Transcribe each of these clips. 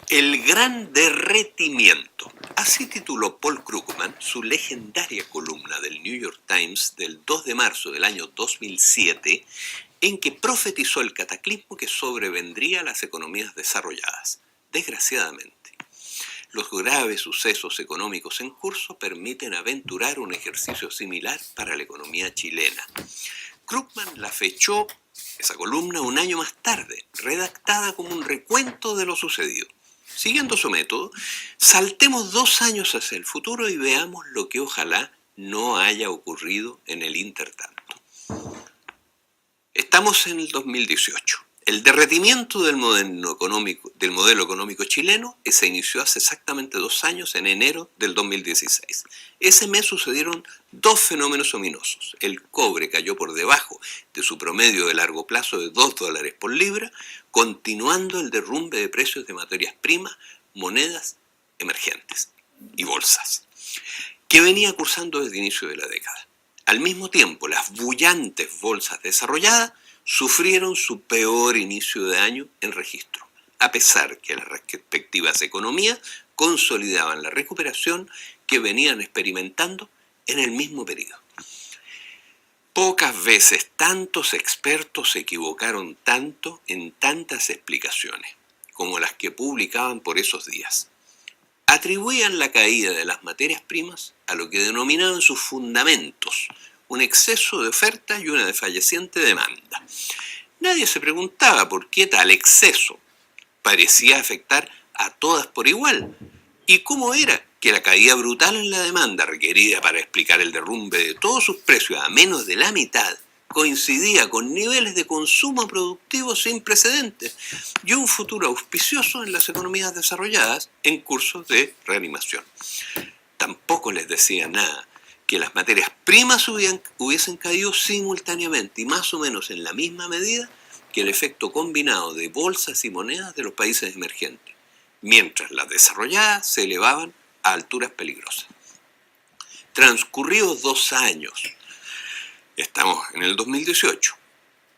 El gran derretimiento. Así tituló Paul Krugman su legendaria columna del New York Times del 2 de marzo del año 2007, en que profetizó el cataclismo que sobrevendría a las economías desarrolladas. Desgraciadamente, los graves sucesos económicos en curso permiten aventurar un ejercicio similar para la economía chilena. Krugman la fechó, esa columna, un año más tarde, redactada como un recuento de lo sucedido. Siguiendo su método, saltemos 2 años hacia el futuro y veamos lo que ojalá no haya ocurrido en el intertanto. Estamos en el 2018. El derretimiento del modelo económico chileno se inició hace exactamente 2 años, en enero del 2016. Ese mes sucedieron 2 fenómenos ominosos. El cobre cayó por debajo de su promedio de largo plazo de $2 por libra, continuando el derrumbe de precios de materias primas, monedas emergentes y bolsas, que venía cursando desde el inicio de la década. Al mismo tiempo, las bullantes bolsas desarrolladas sufrieron su peor inicio de año en registro, a pesar que las respectivas economías consolidaban la recuperación que venían experimentando en el mismo periodo. Pocas veces tantos expertos se equivocaron tanto en tantas explicaciones como las que publicaban por esos días. Atribuían la caída de las materias primas a lo que denominaban sus fundamentos, un exceso de oferta y una desfalleciente demanda. Nadie se preguntaba por qué tal exceso parecía afectar a todas por igual, y cómo era que la caída brutal en la demanda requerida para explicar el derrumbe de todos sus precios a menos de la mitad coincidía con niveles de consumo productivo sin precedentes y un futuro auspicioso en las economías desarrolladas en curso de reanimación. Tampoco les decía nada que las materias primas hubiesen caído simultáneamente y más o menos en la misma medida que el efecto combinado de bolsas y monedas de los países emergentes, mientras las desarrolladas se elevaban a alturas peligrosas. Transcurridos 2 años, estamos en el 2018,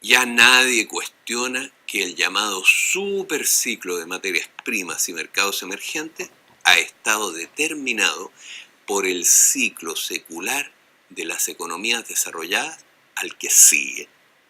ya nadie cuestiona que el llamado superciclo de materias primas y mercados emergentes ha estado determinado por el ciclo secular de las economías desarrolladas al que sigue,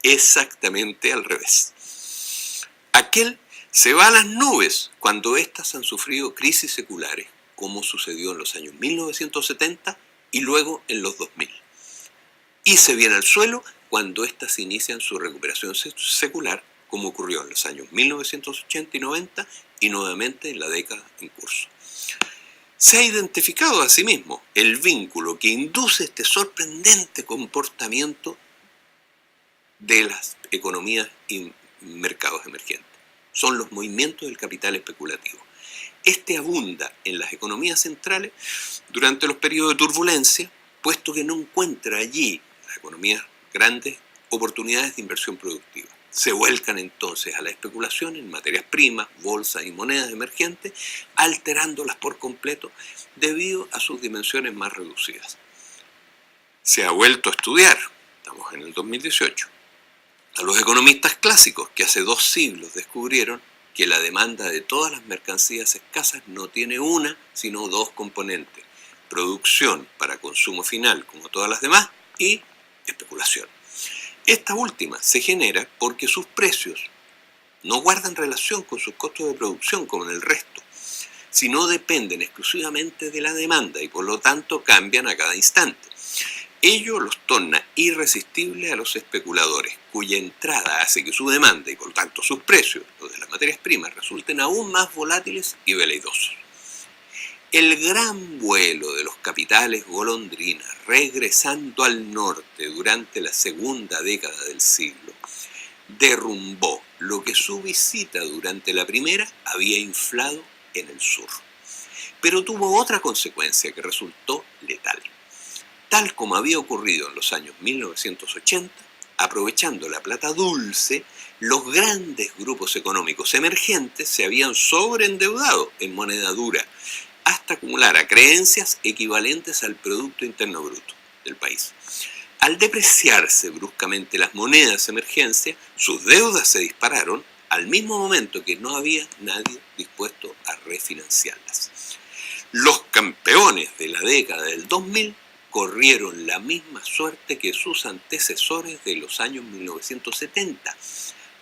exactamente al revés. Aquel se va a las nubes cuando éstas han sufrido crisis seculares, como sucedió en los años 1970 y luego en los 2000. Y se viene al suelo cuando éstas inician su recuperación secular, como ocurrió en los años 1980 y 90 y nuevamente en la década en curso. Se ha identificado a sí mismo el vínculo que induce este sorprendente comportamiento de las economías y mercados emergentes. Son los movimientos del capital especulativo. Este abunda en las economías centrales durante los periodos de turbulencia, puesto que no encuentra allí, las economías grandes, oportunidades de inversión productiva. Se vuelcan entonces a la especulación en materias primas, bolsas y monedas emergentes, alterándolas por completo debido a sus dimensiones más reducidas. Se ha vuelto a estudiar, estamos en el 2018, a los economistas clásicos que hace 2 siglos descubrieron que la demanda de todas las mercancías escasas no tiene una, sino 2 componentes: producción para consumo final, como todas las demás, y especulación. Esta última se genera porque sus precios no guardan relación con sus costos de producción como en el resto, sino dependen exclusivamente de la demanda y por lo tanto cambian a cada instante. Ello los torna irresistibles a los especuladores, cuya entrada hace que su demanda y por lo tanto sus precios, los de las materias primas, resulten aún más volátiles y veleidosos. El gran vuelo de los capitales golondrinas regresando al norte durante la segunda década del siglo derrumbó lo que su visita durante la primera había inflado en el sur. Pero tuvo otra consecuencia que resultó letal. Tal como había ocurrido en los años 1980, aprovechando la plata dulce, los grandes grupos económicos emergentes se habían sobreendeudado en moneda dura, hasta acumular a creencias equivalentes al Producto Interno Bruto del país. Al depreciarse bruscamente las monedas emergentes, sus deudas se dispararon al mismo momento que no había nadie dispuesto a a refinanciarlas. Los campeones de la década del 2000 corrieron la misma suerte que sus antecesores de los años 1970,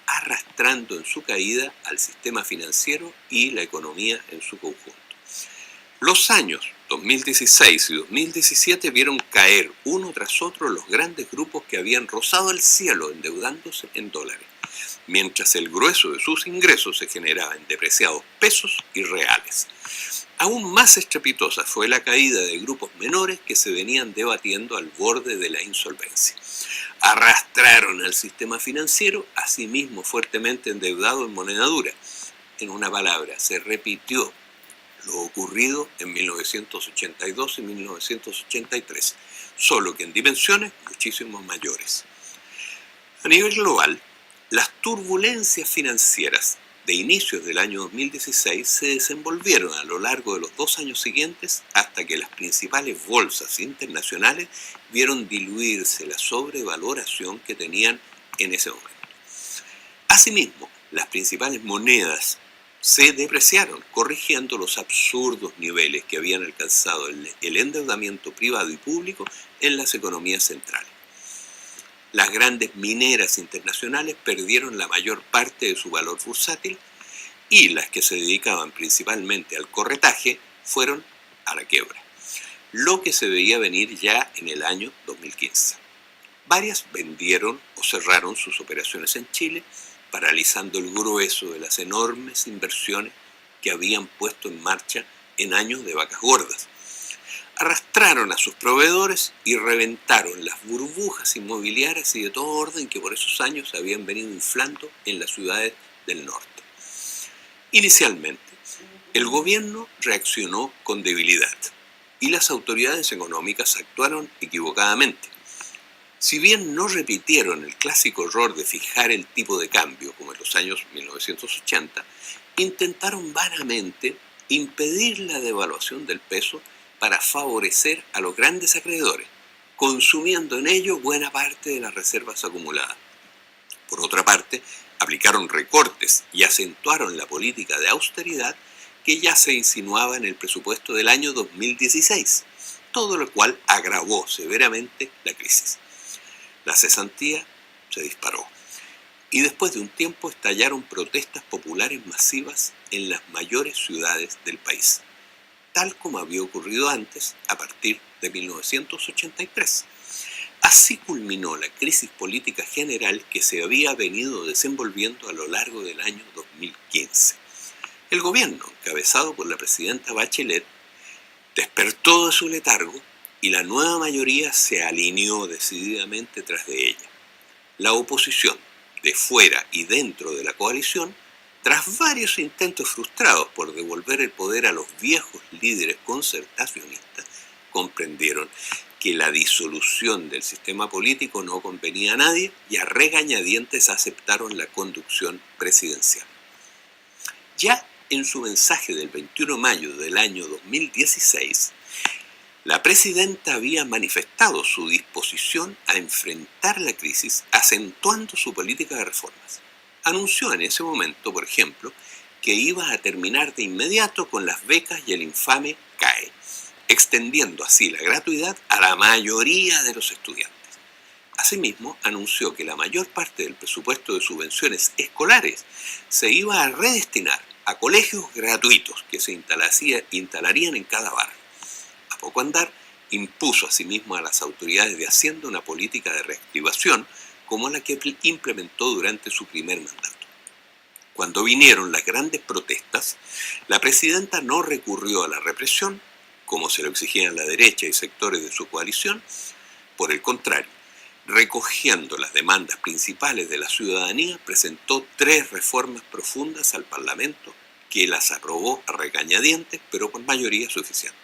arrastrando en su caída al sistema financiero y la economía en su conjunto. Los años 2016 y 2017 vieron caer uno tras otro los grandes grupos que habían rozado el cielo endeudándose en dólares, mientras el grueso de sus ingresos se generaba en depreciados pesos y reales. Aún más estrepitosa fue la caída de grupos menores que se venían debatiendo al borde de la insolvencia. Arrastraron al sistema financiero, asimismo fuertemente endeudado en moneda dura. En una palabra, se repitió lo ocurrido en 1982 y 1983, solo que en dimensiones muchísimo mayores. A nivel global, las turbulencias financieras de inicios del año 2016 se desenvolvieron a lo largo de los 2 años siguientes hasta que las principales bolsas internacionales vieron diluirse la sobrevaloración que tenían en ese momento. Asimismo, las principales monedas se depreciaron, corrigiendo los absurdos niveles que habían alcanzado el endeudamiento privado y público en las economías centrales. Las grandes mineras internacionales perdieron la mayor parte de su valor bursátil y las que se dedicaban principalmente al corretaje fueron a la quiebra, lo que se veía venir ya en el año 2015. Varias vendieron o cerraron sus operaciones en Chile, paralizando el grueso de las enormes inversiones que habían puesto en marcha en años de vacas gordas. Arrastraron a sus proveedores y reventaron las burbujas inmobiliarias y de todo orden que por esos años se habían venido inflando en las ciudades del norte. Inicialmente, el gobierno reaccionó con debilidad y las autoridades económicas actuaron equivocadamente. Si bien no repitieron el clásico error de fijar el tipo de cambio como en los años 1980, intentaron vanamente impedir la devaluación del peso para favorecer a los grandes acreedores, consumiendo en ello buena parte de las reservas acumuladas. Por otra parte, aplicaron recortes y acentuaron la política de austeridad que ya se insinuaba en el presupuesto del año 2016, todo lo cual agravó severamente la crisis. La cesantía se disparó y después de un tiempo estallaron protestas populares masivas en las mayores ciudades del país, tal como había ocurrido antes a partir de 1983. Así culminó la crisis política general que se había venido desenvolviendo a lo largo del año 2015. El gobierno, encabezado por la presidenta Bachelet, despertó de su letargo y la nueva mayoría se alineó decididamente tras de ella. La oposición, de fuera y dentro de la coalición, tras varios intentos frustrados por devolver el poder a los viejos líderes concertacionistas, comprendieron que la disolución del sistema político no convenía a nadie y a regañadientes aceptaron la conducción presidencial. Ya en su mensaje del 21 de mayo del año 2016, la presidenta había manifestado su disposición a enfrentar la crisis acentuando su política de reformas. Anunció en ese momento, por ejemplo, que iba a terminar de inmediato con las becas y el infame CAE, extendiendo así la gratuidad a la mayoría de los estudiantes. Asimismo, anunció que la mayor parte del presupuesto de subvenciones escolares se iba a redestinar a colegios gratuitos que se instalarían en cada barrio. A poco andar, impuso asimismo a las autoridades de Hacienda una política de reactivación como la que implementó durante su primer mandato. Cuando vinieron las grandes protestas, la presidenta no recurrió a la represión, como se lo exigían la derecha y sectores de su coalición. Por el contrario, recogiendo las demandas principales de la ciudadanía, presentó 3 reformas profundas al Parlamento que las aprobó a regañadientes, pero con mayoría suficiente.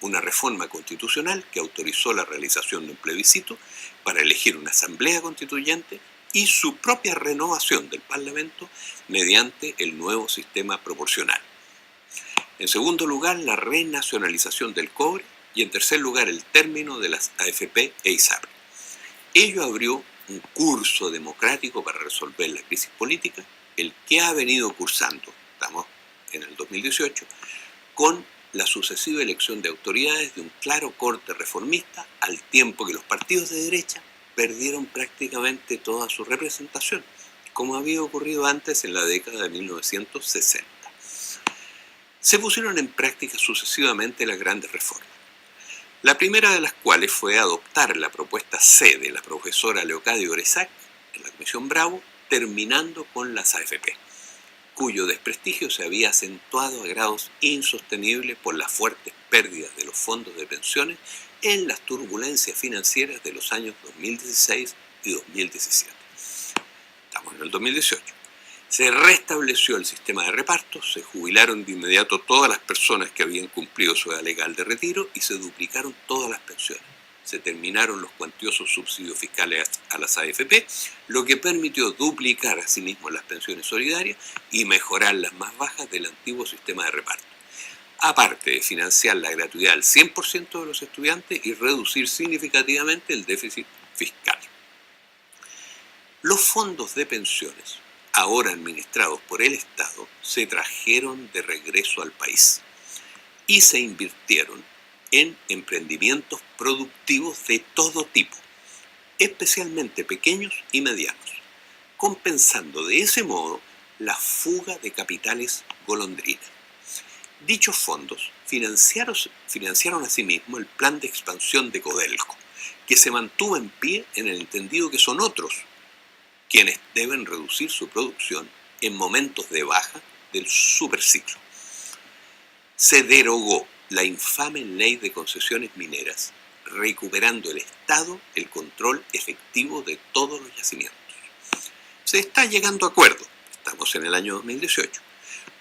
Una reforma constitucional que autorizó la realización de un plebiscito para elegir una asamblea constituyente y su propia renovación del Parlamento mediante el nuevo sistema proporcional. En segundo lugar, la renacionalización del cobre y en tercer lugar, el término de las AFP e ISAPRE. Ello abrió un curso democrático para resolver la crisis política, el que ha venido cursando, estamos en el 2018, con la sucesiva elección de autoridades de un claro corte reformista, al tiempo que los partidos de derecha perdieron prácticamente toda su representación, como había ocurrido antes en la década de 1960. Se pusieron en práctica sucesivamente las grandes reformas, la primera de las cuales fue adoptar la propuesta C de la profesora Leocadio Bresac en la Comisión Bravo, terminando con las AFP, cuyo desprestigio se había acentuado a grados insostenibles por las fuertes pérdidas de los fondos de pensiones en las turbulencias financieras de los años 2016 y 2017. Estamos en el 2018. Se restableció el sistema de reparto, se jubilaron de inmediato todas las personas que habían cumplido su edad legal de retiro y se duplicaron todas las pensiones. Se terminaron los cuantiosos subsidios fiscales a las AFP, lo que permitió duplicar asimismo las pensiones solidarias y mejorar las más bajas del antiguo sistema de reparto, aparte de financiar la gratuidad al 100% de los estudiantes y reducir significativamente el déficit fiscal. Los fondos de pensiones, ahora administrados por el Estado, se trajeron de regreso al país y se invirtieron en emprendimientos productivos de todo tipo, especialmente pequeños y medianos, compensando de ese modo la fuga de capitales golondrina. Dichos fondos financiaron asimismo el plan de expansión de Codelco, que se mantuvo en pie en el entendido que son otros quienes deben reducir su producción en momentos de baja del superciclo. Se derogó la infame ley de concesiones mineras, recuperando el Estado el control efectivo de todos los yacimientos. Se está llegando a acuerdo, estamos en el año 2018,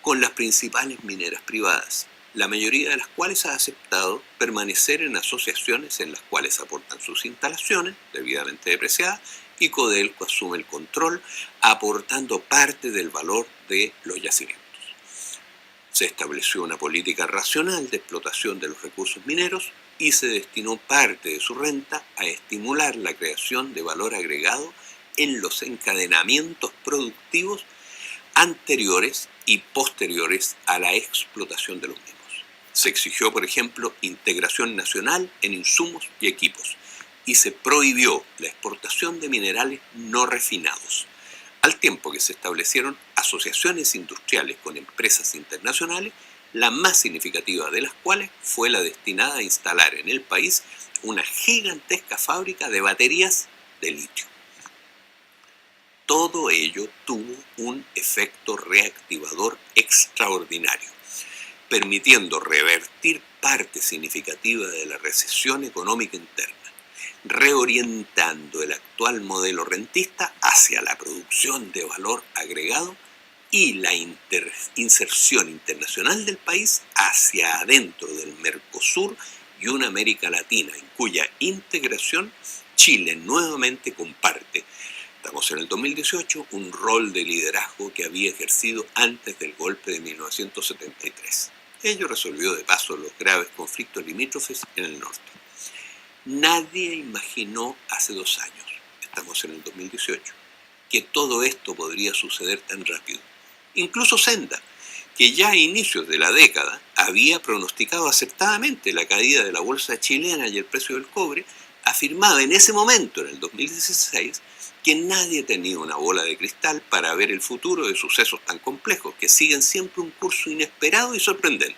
con las principales mineras privadas, la mayoría de las cuales ha aceptado permanecer en asociaciones en las cuales aportan sus instalaciones, debidamente depreciadas, y Codelco asume el control, aportando parte del valor de los yacimientos. Se estableció una política racional de explotación de los recursos mineros y se destinó parte de su renta a estimular la creación de valor agregado en los encadenamientos productivos anteriores y posteriores a la explotación de los mismos. Se exigió, por ejemplo, integración nacional en insumos y equipos, y se prohibió la exportación de minerales no refinados, al tiempo que se establecieron asociaciones industriales con empresas internacionales, la más significativa de las cuales fue la destinada a instalar en el país una gigantesca fábrica de baterías de litio. Todo ello tuvo un efecto reactivador extraordinario, permitiendo revertir parte significativa de la recesión económica interna, reorientando el actual modelo rentista hacia la producción de valor agregado y la inserción internacional del país hacia adentro del Mercosur y una América Latina en cuya integración Chile nuevamente comparte, estamos en el 2018, un rol de liderazgo que había ejercido antes del golpe de 1973. Ello resolvió de paso los graves conflictos limítrofes en el norte. Nadie imaginó hace 2 años, estamos en el 2018, que todo esto podría suceder tan rápido. Incluso Senda, que ya a inicios de la década había pronosticado acertadamente la caída de la bolsa chilena y el precio del cobre, afirmaba en ese momento, en el 2016, que nadie tenía una bola de cristal para ver el futuro de sucesos tan complejos, que siguen siempre un curso inesperado y sorprendente.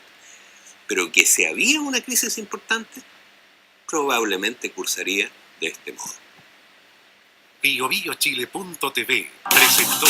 Pero que si había una crisis importante, probablemente cursaría de este modo. BioBioChile.tv presentó